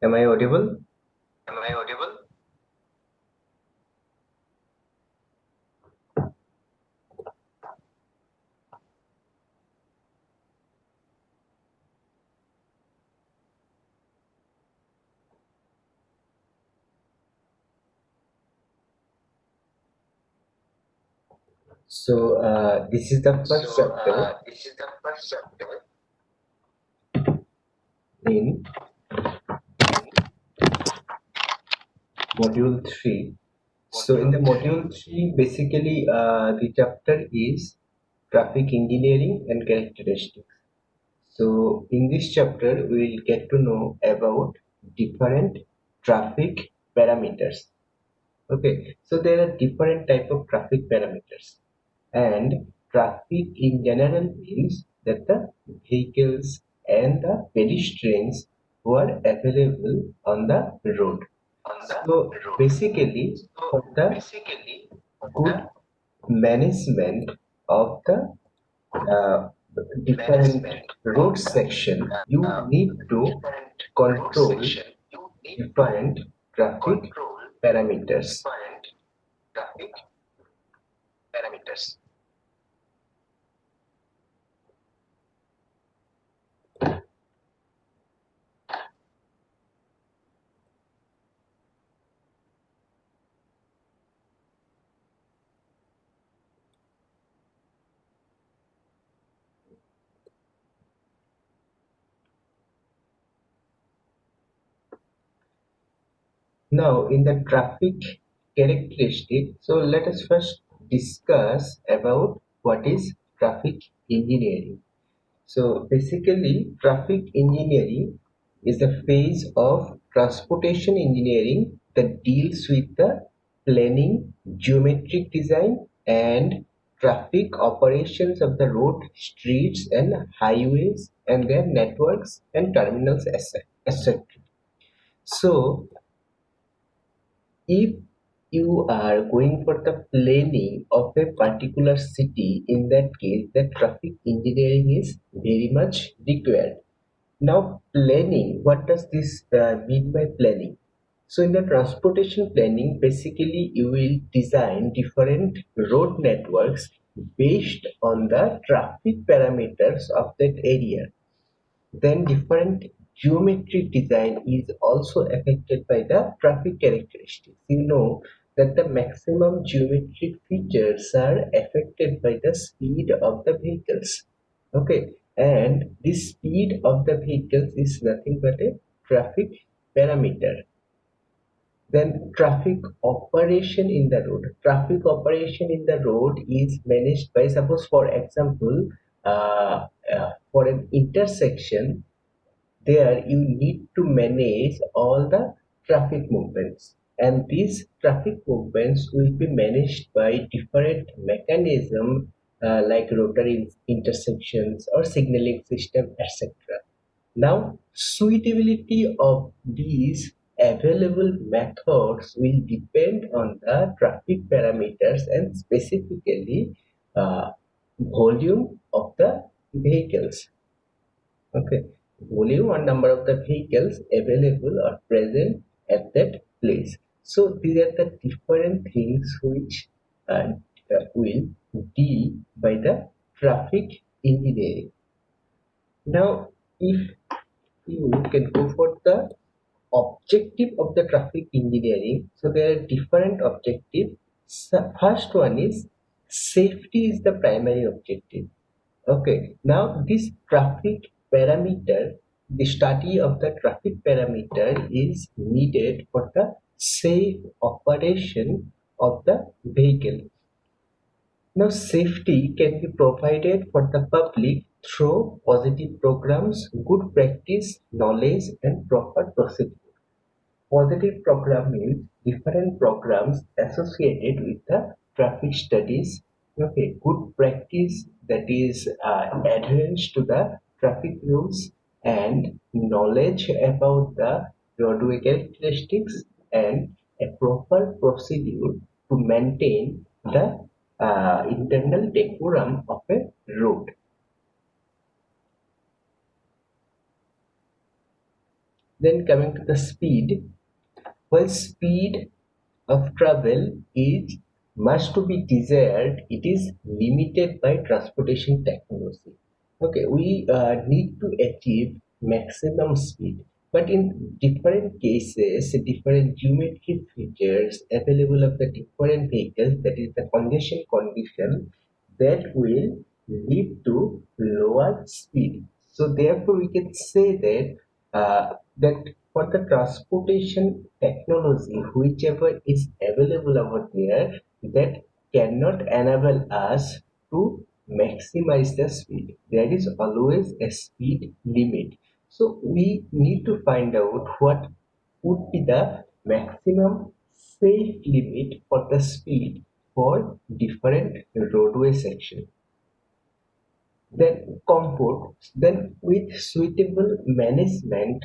Am I audible? Am I audible? So, this is the first So, chapter this is the first chapter in in module 3. So, in the module module 3. 3, basically, the chapter is traffic engineering and characteristics. So, in this chapter, we will get to know about different traffic parameters. Okay, so there are different type of traffic parameters, and traffic in general means that the vehicles and the pedestrians who are available on the road. On the So road. basically, So, for the basically, good the management of the good uh, different management road of the section, you uh, need to different road control section, you need to different traffic control parameters. different traffic parameters. Now, in the traffic characteristic, so let us first discuss about what is traffic engineering. So basically, traffic engineering is the phase of transportation engineering that deals with the planning, geometric design, and traffic operations of the road, streets, and highways, and their networks and terminals, etc. So, if you are going for the planning of a particular city, in that case, the traffic engineering is very much required. Now, planning, what does this mean by planning? So, in the transportation planning, basically, you will design different road networks based on the traffic parameters of that area. Then different geometric design is also affected by the traffic characteristics. You know that the maximum geometric features are affected by the speed of the vehicles. Okay, and the speed of the vehicles is nothing but a traffic parameter. Then traffic operation in the road. Traffic operation in the road is managed by, suppose for example, for an intersection, there you need to manage all the traffic movements, and these traffic movements will be managed by different mechanism, like rotary intersections or signaling system, etc. Now, suitability of these available methods will depend on the traffic parameters and specifically uh, volume of the vehicles. Okay, volume or number of the vehicles available or present at that place. So these are the different things which will deal by the traffic engineering. Now, if you can go for the objective of the traffic engineering, so there are different objectives. First one is safety is the primary objective. Okay, now this traffic parameter, the study of the traffic parameter is needed for the safe operation of the vehicle. Now, safety can be provided for the public through positive programs, good practice, knowledge, and proper procedure. Positive program means different programs associated with the traffic studies. Okay, good practice, that is adherence to the traffic rules and knowledge about the roadway characteristics and a proper procedure to maintain the internal decorum of a road. Then coming to the speed, while speed of travel is much to be desired, it is limited by transportation technology. Okay, we need to achieve maximum speed, but in different cases, different geometric features available of the different vehicles, that is the congestion condition, that will lead to lower speed. So therefore, we can say that that for the transportation technology, whichever is available over there, that cannot enable us to maximize the speed. There is always a speed limit. So we need to find out what would be the maximum safe limit for the speed for different roadway sections. Then comfort, then with suitable management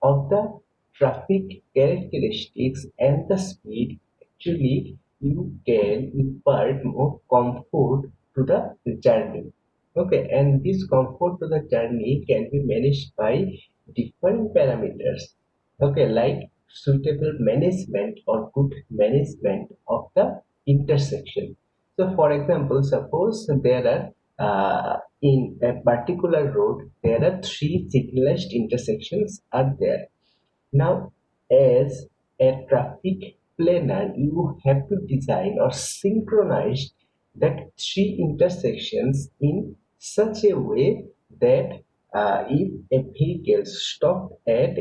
of the traffic characteristics and the speed, actually you can impart more comfort to the journey. Okay, and this comfort to the journey can be managed by different parameters. Okay, like suitable management or good management of the intersection. So for example, suppose there are in a particular road there are three signalized intersections are there. Now, as a traffic planner, you have to design or synchronize that three intersections in such a way that if a vehicle stopped at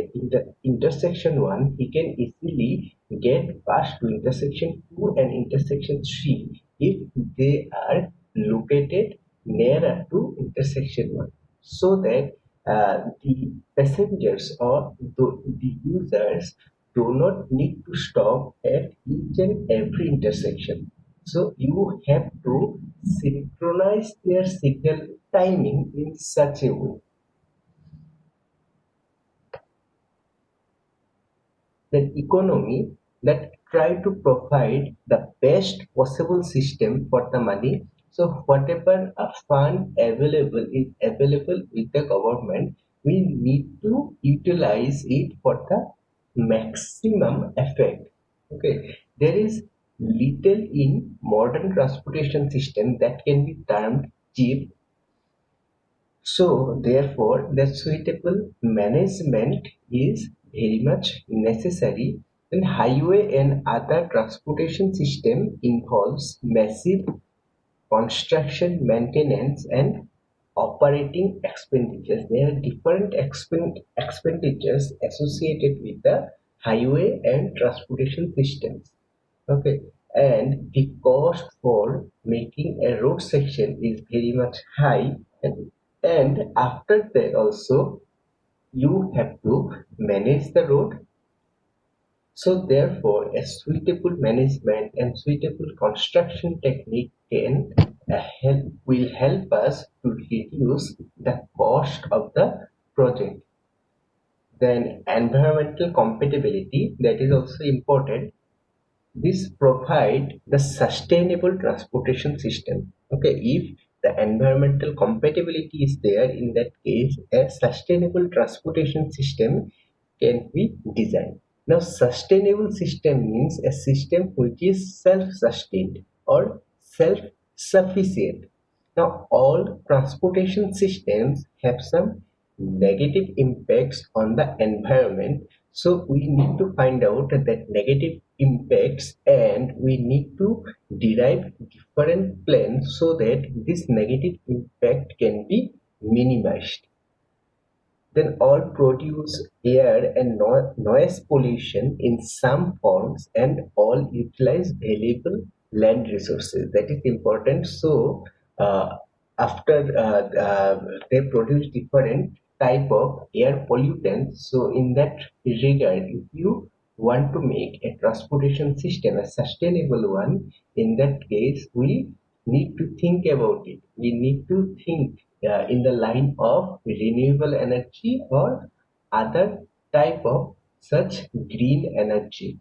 intersection 1, he can easily get past to intersection 2 and intersection 3 if they are located nearer to intersection 1, so that the passengers or the users do not need to stop at each and every intersection. So you have to synchronize their signal timing in such a way that economy that try to provide the best possible system for the money. So whatever fund available is available with the government, we need to utilize it for the maximum effect. Okay, there is little in modern transportation system that can be termed cheap, so therefore, the suitable management is very much necessary. And highway and other transportation system involves massive construction, maintenance, and operating expenditures. There are different expenditures associated with the highway and transportation systems. Okay, and the cost for making a road section is very much high, and after that also you have to manage the road. So therefore, a suitable management and suitable construction technique can will help us to reduce the cost of the project. Then environmental compatibility, that is also important. This provide the sustainable transportation system. Okay, if the environmental compatibility is there, in that case a sustainable transportation system can be designed. Now sustainable system means a system which is self-sustained or self-sufficient. Now all transportation systems have some negative impacts on the environment, so we need to find out that negative impacts and we need to derive different plans so that this negative impact can be minimized. Then all produce air and noise pollution in some forms and all utilize valuable land resources. That is important. So after they produce different type of air pollutants. So in that regard, if you want to make a transportation system a sustainable one, in that case we need to think about it. We need to think in the line of renewable energy or other type of such green energy.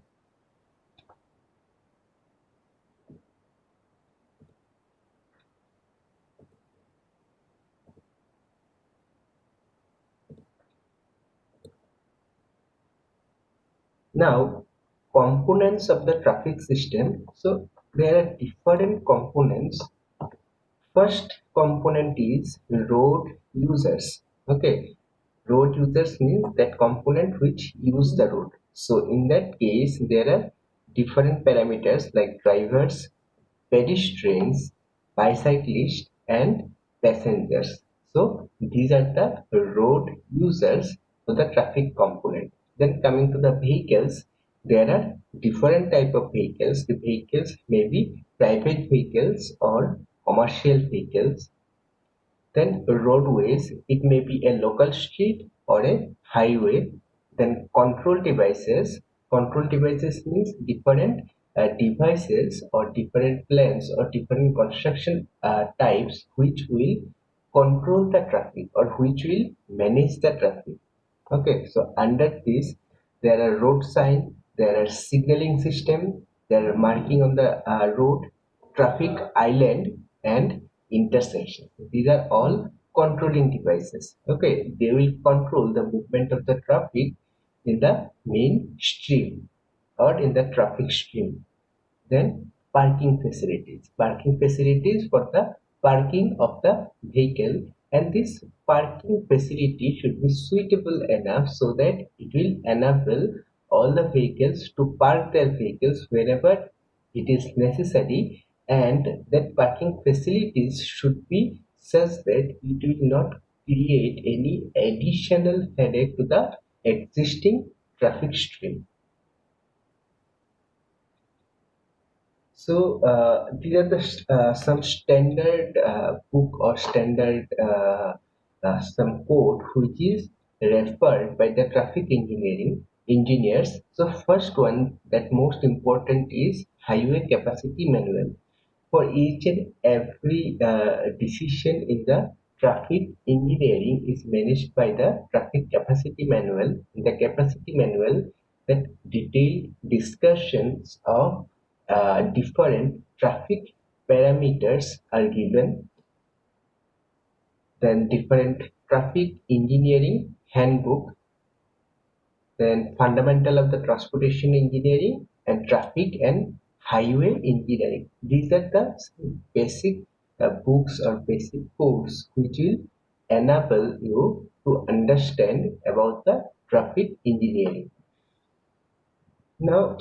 Now, components of the traffic system. So there are different components. First component is road users. Okay, road users means that component which use the road. So in that case, there are different parameters like drivers, pedestrians, bicyclists, and passengers. So these are the road users for the traffic component. Then coming to the vehicles, there are different type of vehicles. The vehicles may be private vehicles or commercial vehicles. Then roadways, it may be a local street or a highway. Then control devices means different devices or different plans or different construction types which will control the traffic or which will manage the traffic. Okay, so under this, there are road sign, there are signaling system, there are marking on the road, traffic island, and intersection. These are all controlling devices. Okay, they will control the movement of the traffic in the main stream or in the traffic stream. Then parking facilities for the parking of the vehicle, and this parking facility should be suitable enough so that it will enable all the vehicles to park their vehicles wherever it is necessary, and that parking facilities should be such that it will not create any additional headache to the existing traffic stream. So these are the some standard book or standard some code which is referred by the traffic engineering engineers. So first one that most important is highway capacity manual. For each and every decision in the traffic engineering is managed by the traffic capacity manual. In the capacity manual, that detailed discussions of different traffic parameters are given. Then different traffic engineering handbook, then fundamental of the transportation engineering and traffic and highway engineering. These are the basic books or basic codes which will enable you to understand about the traffic engineering. Now,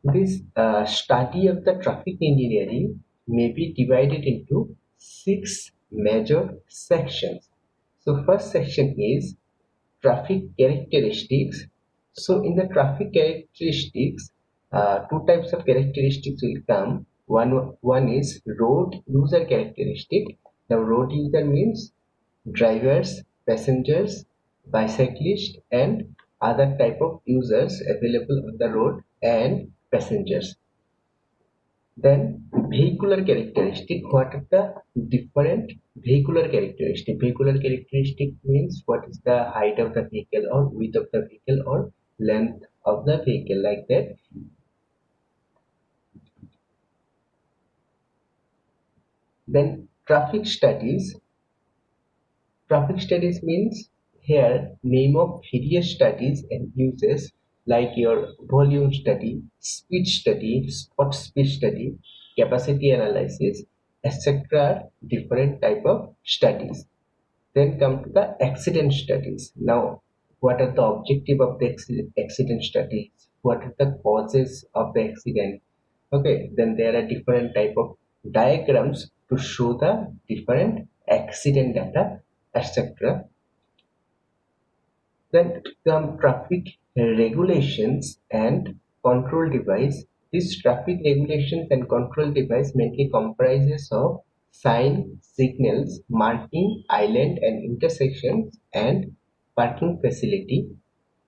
this study of the traffic engineering may be divided into six major sections. So, first section is traffic characteristics. So in the traffic characteristics, two types of characteristics will come. One is road user characteristic. Now road user means drivers, passengers, bicyclists, and other type of users available on the road and passengers. Then vehicular characteristic, what are the different vehicular characteristic? Vehicular characteristic means what is the height of the vehicle or width of the vehicle or length of the vehicle, like that. Then traffic studies means here name of various studies and uses like your volume study, speed study, spot speed study, capacity analysis, etc. Different type of studies. Then come to the accident studies. Now, what are the objective of the accident studies? What are the causes of the accident? Okay, then there are different type of diagrams to show the different accident data, etc. Then come traffic regulations and control device. This traffic regulations and control device mainly comprises of sign, signals, marking, island and intersections and parking facility.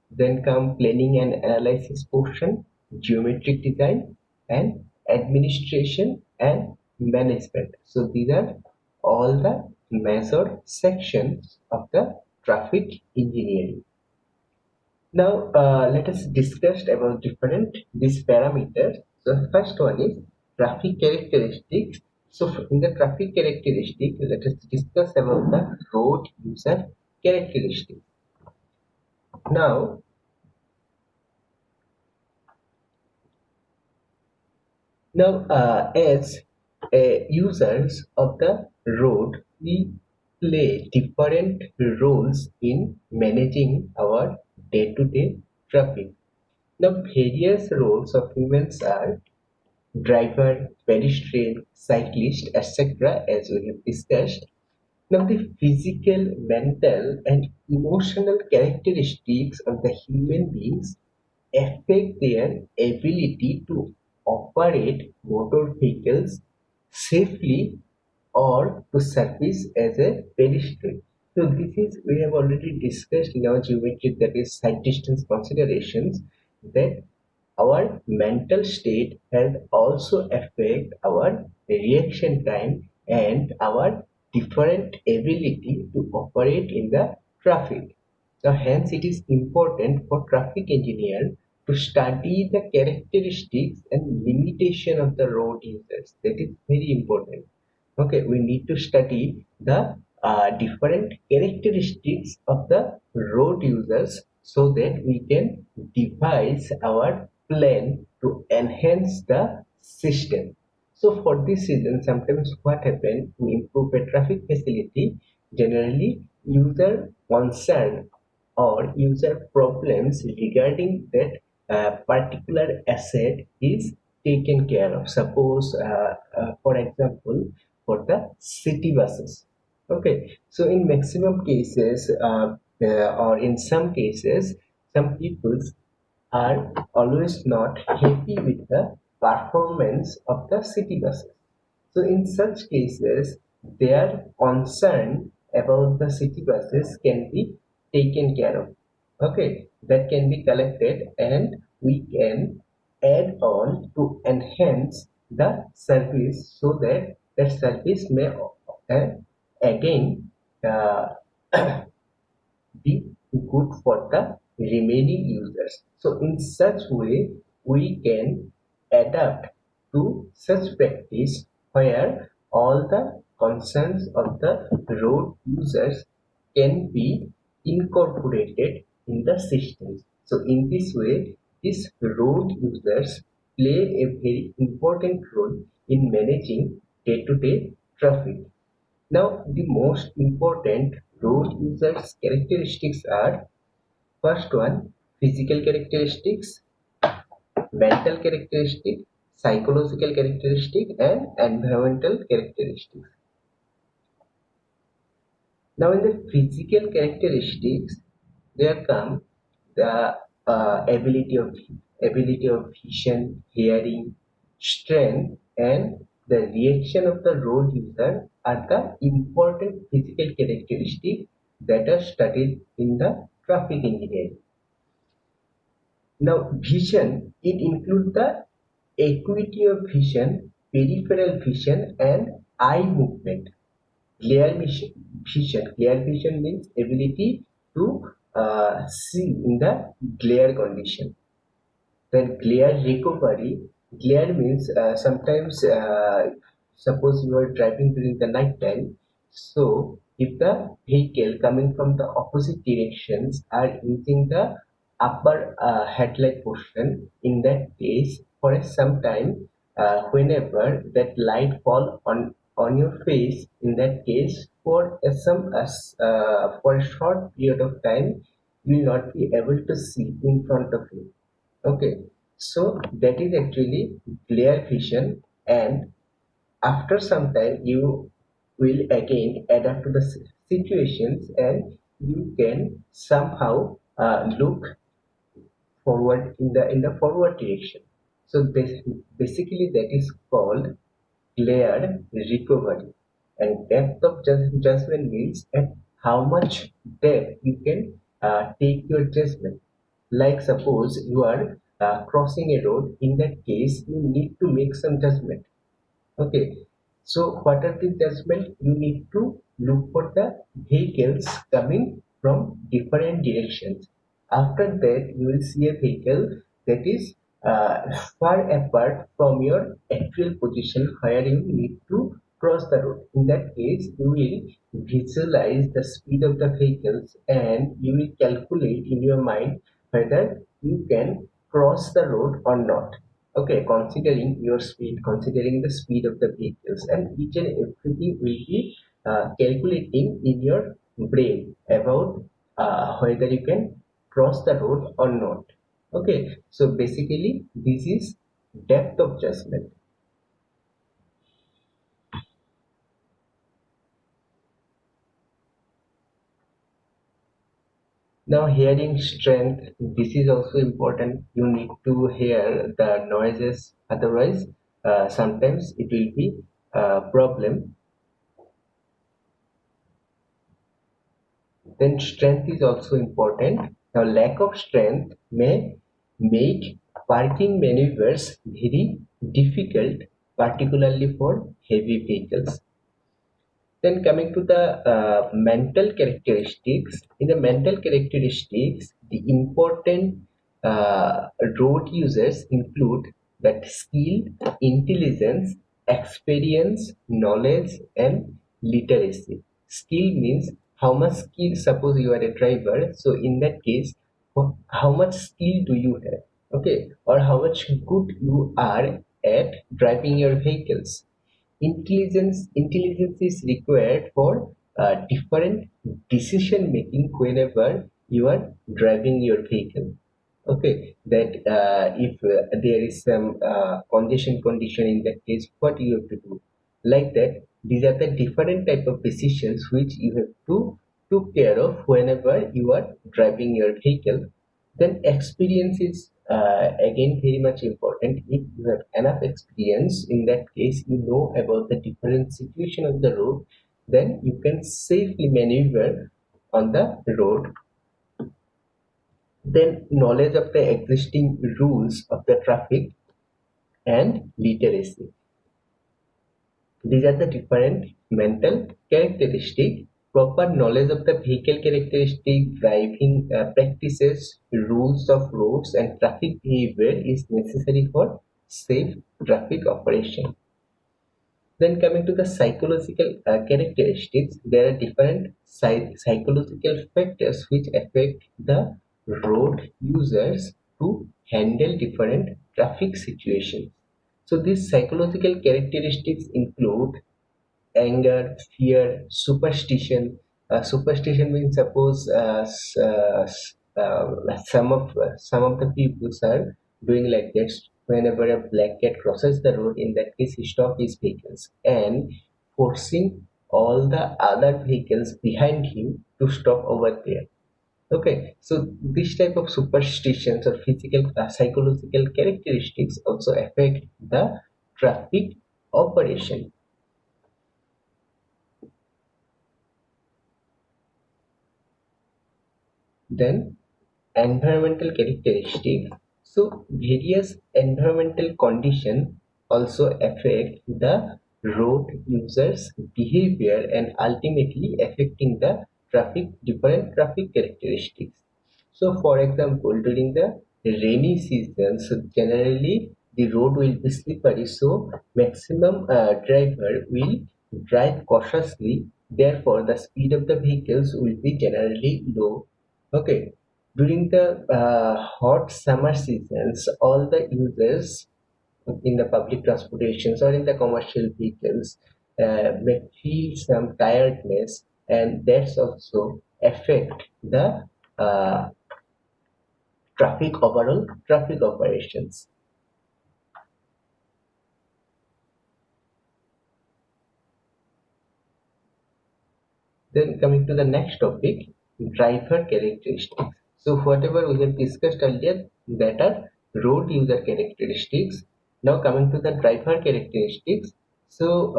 Then come planning and analysis portion, geometric design and administration and management. So these are all the major sections of the traffic engineering. Now let us discuss about different these parameters. So first one is traffic characteristics. So in the traffic characteristic, let us discuss about the road user characteristics. Now Now, as users of the road, we play different roles in managing our day-to-day traffic. The various roles of humans are driver, pedestrian, cyclist, etc., as we have discussed. Now, the physical, mental, and emotional characteristics of the human beings affect their ability to operate motor vehicles safely or to service as a pedestrian. So this is we have already discussed in our geometry, that is side distance considerations, that our mental state has also affect our reaction time and our different ability to operate in the traffic. So hence it is important for traffic engineer to study the characteristics and limitation of the road users. That is very important. Okay, we need to study the different characteristics of the road users so that we can devise our plan to enhance the system. So for this reason, sometimes what happens to improve a traffic facility, generally user concern or user problems regarding that particular asset is taken care of. Suppose, for example, for the city buses. Okay, so in maximum cases, or in some cases, some people are always not happy with the performance of the city buses. So in such cases, their concern about the city buses can be taken care of. Okay, that can be collected and we can add on to enhance the service so that the service may again uh, be good for the remaining users. So in such way, we can adapt to such practice where all the concerns of the road users can be incorporated in the systems. So in this way, these road users play a very important role in managing day-to-day traffic. Now, the most important road users characteristics are: first one, physical characteristics, mental characteristics, psychological characteristics, and environmental characteristics. Now, in the physical characteristics, there come the ability of vision, hearing, strength, and the reaction of the road user are the important physical characteristics that are studied in the traffic engineering. Now, vision, it includes the acuity of vision, peripheral vision, and eye movement. Glare vision means ability to see in the glare condition. Then glare recovery. Glare means sometimes, suppose you are driving during the night time. So if the vehicle coming from the opposite directions are using the upper headlight portion, in that case, for some time, whenever that light fall on your face, in that case, for a short period of time, you will not be able to see in front of you. Okay, so that is actually glare vision, and after some time you will again adapt to the situations and you can somehow look forward in the forward direction. So basically that is called glare recovery. And depth of judgment means at how much depth you can take your judgment. Like suppose you are crossing a road, in that case you need to make some judgment. Okay, so what are the judgment? You need to look for the vehicles coming from different directions. After that, you will see a vehicle that is far apart from your actual position where you need to cross the road. In that case, you will visualize the speed of the vehicles and you will calculate in your mind whether you can cross the road or not. Okay, considering your speed, considering the speed of the vehicles, and each and everything will be calculating in your brain about whether you can cross the road or not. Okay, so basically this is depth of judgment. Now, hearing strength, this is also important. You need to hear the noises, otherwise, sometimes it will be a problem. Then, strength is also important. Now, lack of strength may make parking maneuvers very difficult, particularly for heavy vehicles. Then coming to the mental characteristics, in the mental characteristics, the important road users include that skill, intelligence, experience, knowledge, and literacy. Skill means how much skill, suppose you are a driver, so in that case, how much skill do you have? Okay, or how much good you are at driving your vehicles. Intelligence is required for different decision making whenever you are driving your vehicle. Okay, that if there is some congestion condition, in that case, what you have to do? Like that, these are the different type of decisions which you have to took care of whenever you are driving your vehicle. Then experience is again very much important. If you have enough experience, in that case you know about the different situation of the road, then you can safely maneuver on the road. Then knowledge of the existing rules of the traffic and literacy. These are the different mental characteristics. Proper knowledge of the vehicle characteristic, driving practices, rules of roads, and traffic behavior is necessary for safe traffic operation. Then coming to the psychological characteristics, there are different psychological factors which affect the road users to handle different traffic situations. So these psychological characteristics include anger, fear, superstition. Superstition means suppose some of the people are doing like this. Whenever a black cat crosses the road, in that case, he stop his vehicles and forcing all the other vehicles behind him to stop over there. Okay, so this type of superstitions or physical, psychological characteristics also affect the traffic operation. Then environmental characteristics. So various environmental conditions also affect the road users' behavior and ultimately affecting the different traffic characteristics. So for example, during the rainy season, so generally the road will be slippery, so maximum driver will drive cautiously. Therefore, the speed of the vehicles will be generally low. Okay, during the hot summer seasons, all the users in the public transportations or in the commercial vehicles may feel some tiredness, and that's also affect the uh, overall traffic operations. Then coming to the next topic, driver characteristics. So whatever we have discussed earlier, that are road user characteristics. Now coming to the driver characteristics. So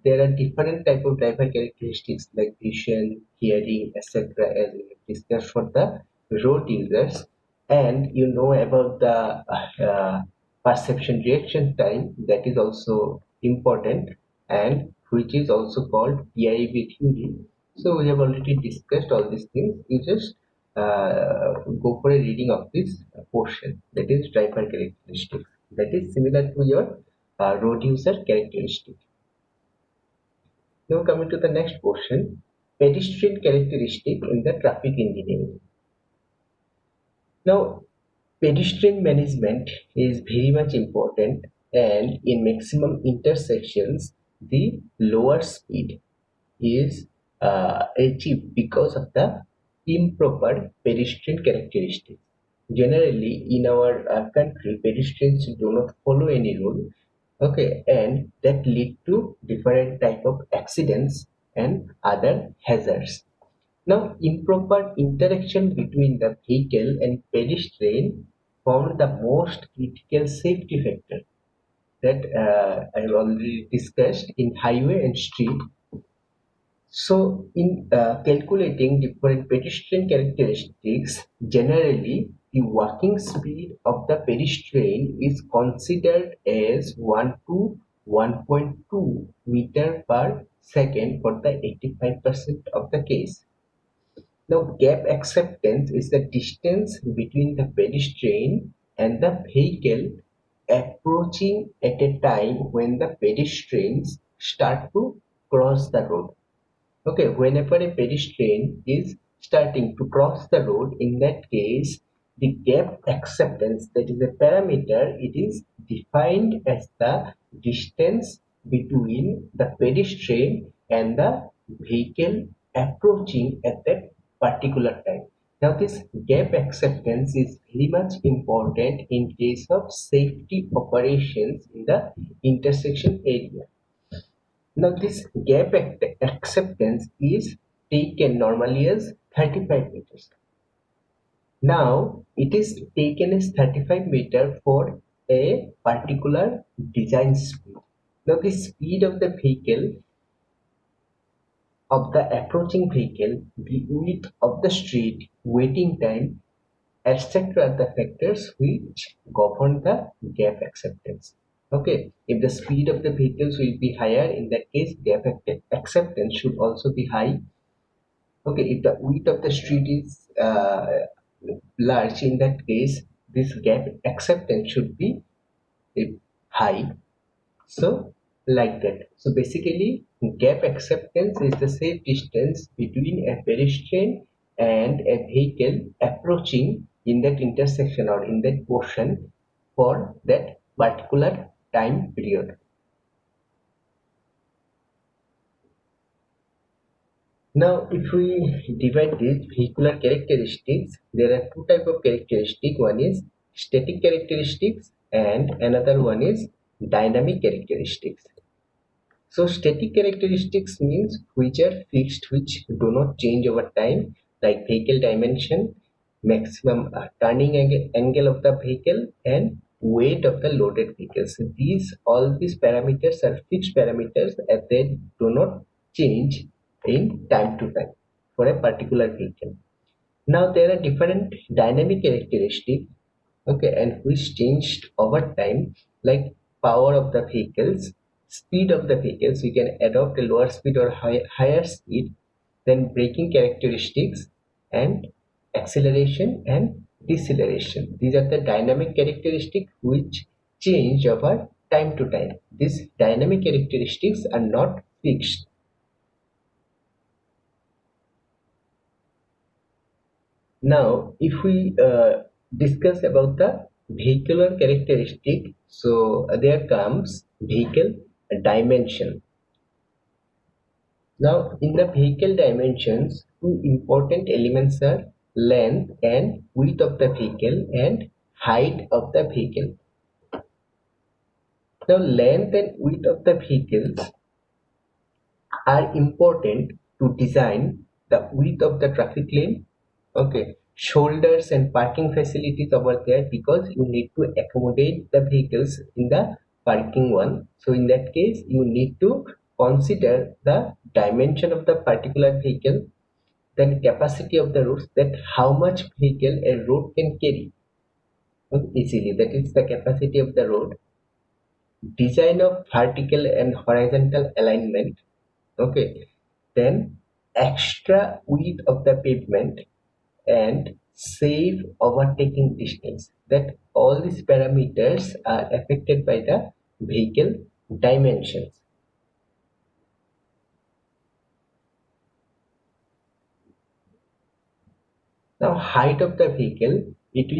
there are different type of driver characteristics like vision, hearing, etc. as we have discussed for the road users. And you know about the perception reaction time, that is also important, and which is also called PIV theory. So we have already discussed all these things. You just go for a reading of this portion, that is driver characteristics. That is similar to your road user characteristic. Now coming to the next portion, pedestrian characteristic in the traffic engineering. Now Pedestrian management is very much important, and in maximum intersections, the lower speed is achieved because of the improper pedestrian characteristics. Generally, in our country, pedestrians do not follow any rule, okay, and that lead to different type of accidents and other hazards. Now, improper interaction between the vehicle and pedestrian form the most critical safety factor that I have already discussed in highway and street. So, in calculating different pedestrian characteristics, generally the walking speed of the pedestrian is considered as 1 to 1.2 meter per second for the 85% of the case. Now, gap acceptance is the distance between the pedestrian and the vehicle approaching at a time when the pedestrians start to cross the road. Okay, whenever a pedestrian is starting to cross the road, in that case, the gap acceptance, that is a parameter, it is defined as the distance between the pedestrian and the vehicle approaching at that particular time. Now, this gap acceptance is very much important in case of safety operations in the intersection area. Now, this gap acceptance is taken normally as 35 meters. Now, it is taken as 35 meter for a particular design speed. Now, the speed of the vehicle, of the approaching vehicle, the width of the street, waiting time, etc. are the factors which govern the gap acceptance. Okay, if the speed of the vehicles will be higher, in that case, gap acceptance should also be high. Okay, if the width of the street is large, in that case, this gap acceptance should be uh, high. So, like that. So, basically, gap acceptance is the safe distance between a pedestrian and a vehicle approaching in that intersection or in that portion for that particular time period. Now, if we divide these vehicular characteristics, there are two type of characteristic. One is static characteristics and another one is dynamic characteristics. So static characteristics means which are fixed, which do not change over time, like vehicle dimension, maximum turning angle of the vehicle, and weight of the loaded vehicles. So these all these parameters are fixed parameters and they do not change in time to time for a particular vehicle. Now there are different dynamic characteristics, okay, and which changed over time, like power of the vehicles, speed of the vehicles. We can adopt a lower speed or higher speed, then braking characteristics, and acceleration and deceleration. These are the dynamic characteristics which change over time to time. These dynamic characteristics are not fixed. Now, if we discuss about the vehicular characteristic, so there comes vehicle dimension. Now, in the vehicle dimensions, two important elements are length and width of the vehicle and height of the vehicle. Now, length and width of the vehicles are important to design the width of the traffic lane, okay, shoulders and parking facilities over there, because you need to accommodate the vehicles in the parking one. So in that case you need to consider the dimension of the particular vehicle, then capacity of the roads, that how much vehicle a road can carry easily, that is the capacity of the road, design of vertical and horizontal alignment, okay, then extra width of the pavement and safe overtaking distance, that all these parameters are affected by the vehicle dimensions. Now height of the vehicle, it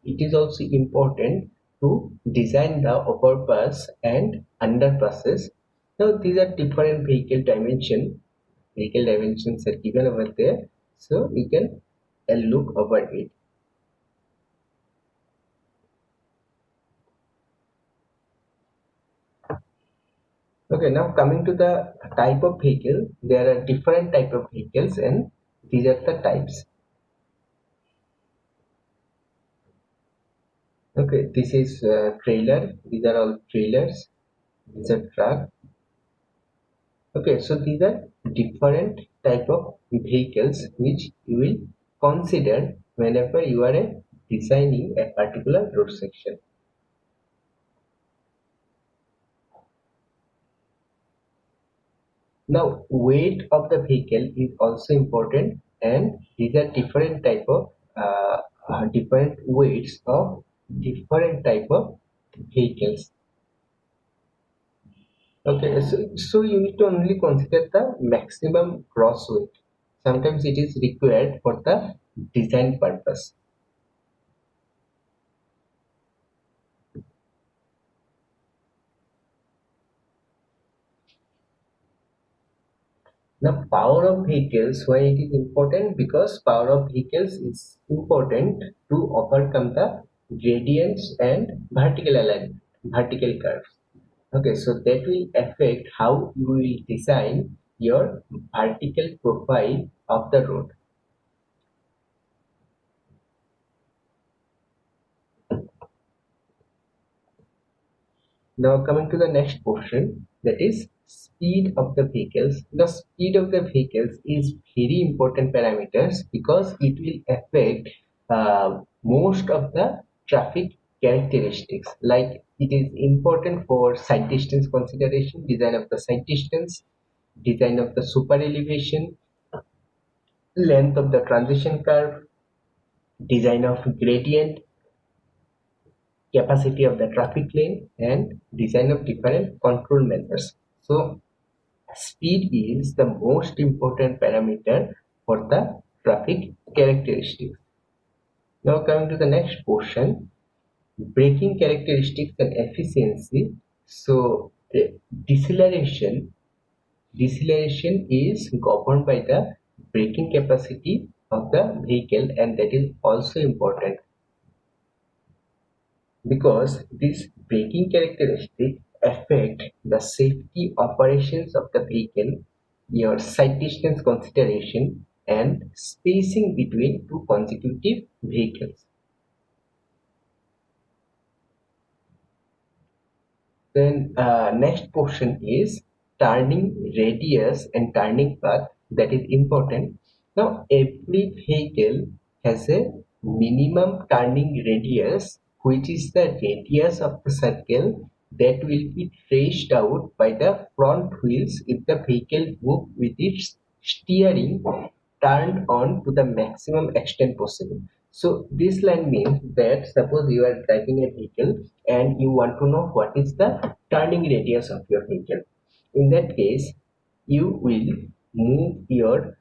is also important to design the overpass and underpasses. Now these are different vehicle dimensions are given over there, so you can look over it. Okay, now coming to the type of vehicle, there are different type of vehicles and these are the types. Okay, this is trailer. These are all trailers. These are truck. Okay, so these are different type of vehicles which you will consider whenever you are designing a particular road section. Now, weight of the vehicle is also important, and these are different weights of different type of vehicles. Okay, so you need to only consider the maximum gross weight. Sometimes it is required for the design purpose. The power of vehicles, why it is important? Because power of vehicles is important to overcome the gradients and vertical alignment, vertical curves. Okay, so that will affect how you will design your vertical profile of the road. Now coming to the next portion, that is speed of the vehicles. The speed of the vehicles is very important parameters because it will affect most of the traffic characteristics. Like it is important for side distance consideration, design of the side distance, design of the super elevation, length of the transition curve, design of gradient, capacity of the traffic lane, and design of different control measures. So speed is the most important parameter for the traffic characteristics. Now coming to the next portion, braking characteristics and efficiency. So the deceleration deceleration is governed by the braking capacity of the vehicle, and that is also important because these braking characteristics affect the safety operations of the vehicle, your sight distance consideration, and spacing between two consecutive vehicles. Then next portion is turning radius and turning path, that is important. Now every vehicle has a minimum turning radius, which is the radius of the circle that will be traced out by the front wheels if the vehicle moves with its steering turned on to the maximum extent possible. So this line means that suppose you are driving a vehicle and you want to know what is the turning radius of your vehicle. In that case, you will move your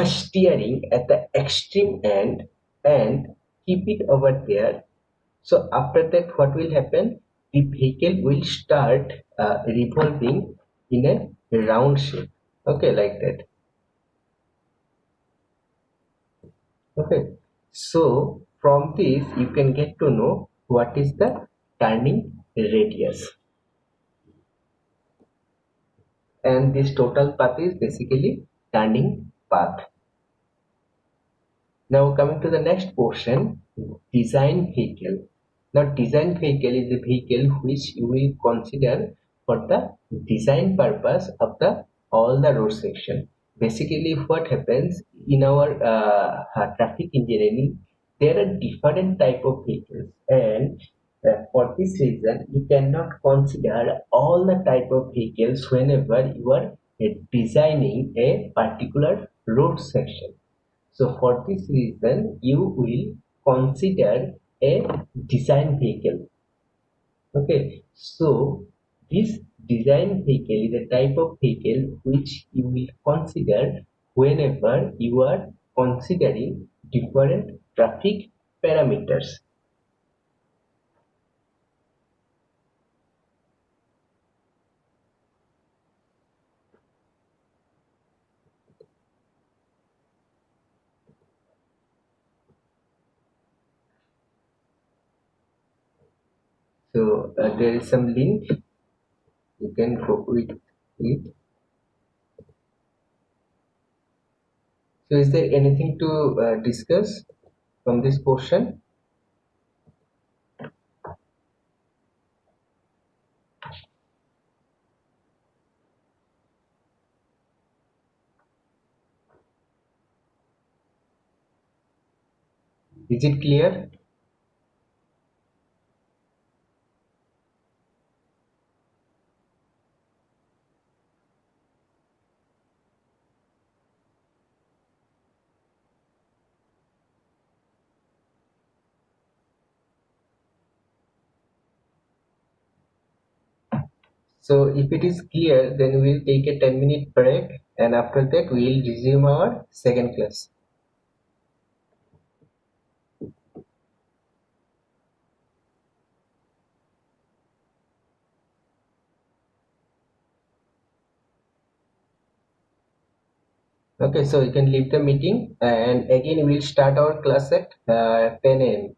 steering at the extreme end and keep it over there. So after that, what will happen? The vehicle will start revolving in a round shape. Okay, like that. Okay, so from this you can get to know what is the turning radius, and this total path is basically turning path. Now coming to the next portion, design vehicle. Now design vehicle is a vehicle which you will consider for the design purpose of the all the road section. Basically what happens in our traffic engineering, there are different type of vehicles, and for this reason you cannot consider all the type of vehicles whenever you are designing a particular road section. So for this reason, you will consider a design vehicle. Okay, so this design vehicle is a type of vehicle which you will consider whenever you are considering different traffic parameters. So there is some link you can go with it. So is there anything to discuss from this portion? Is it clear? So if it is clear, then we'll take a 10-minute break, and after that we'll resume our second class. Okay, so you can leave the meeting, and again we'll start our class at 10 a.m.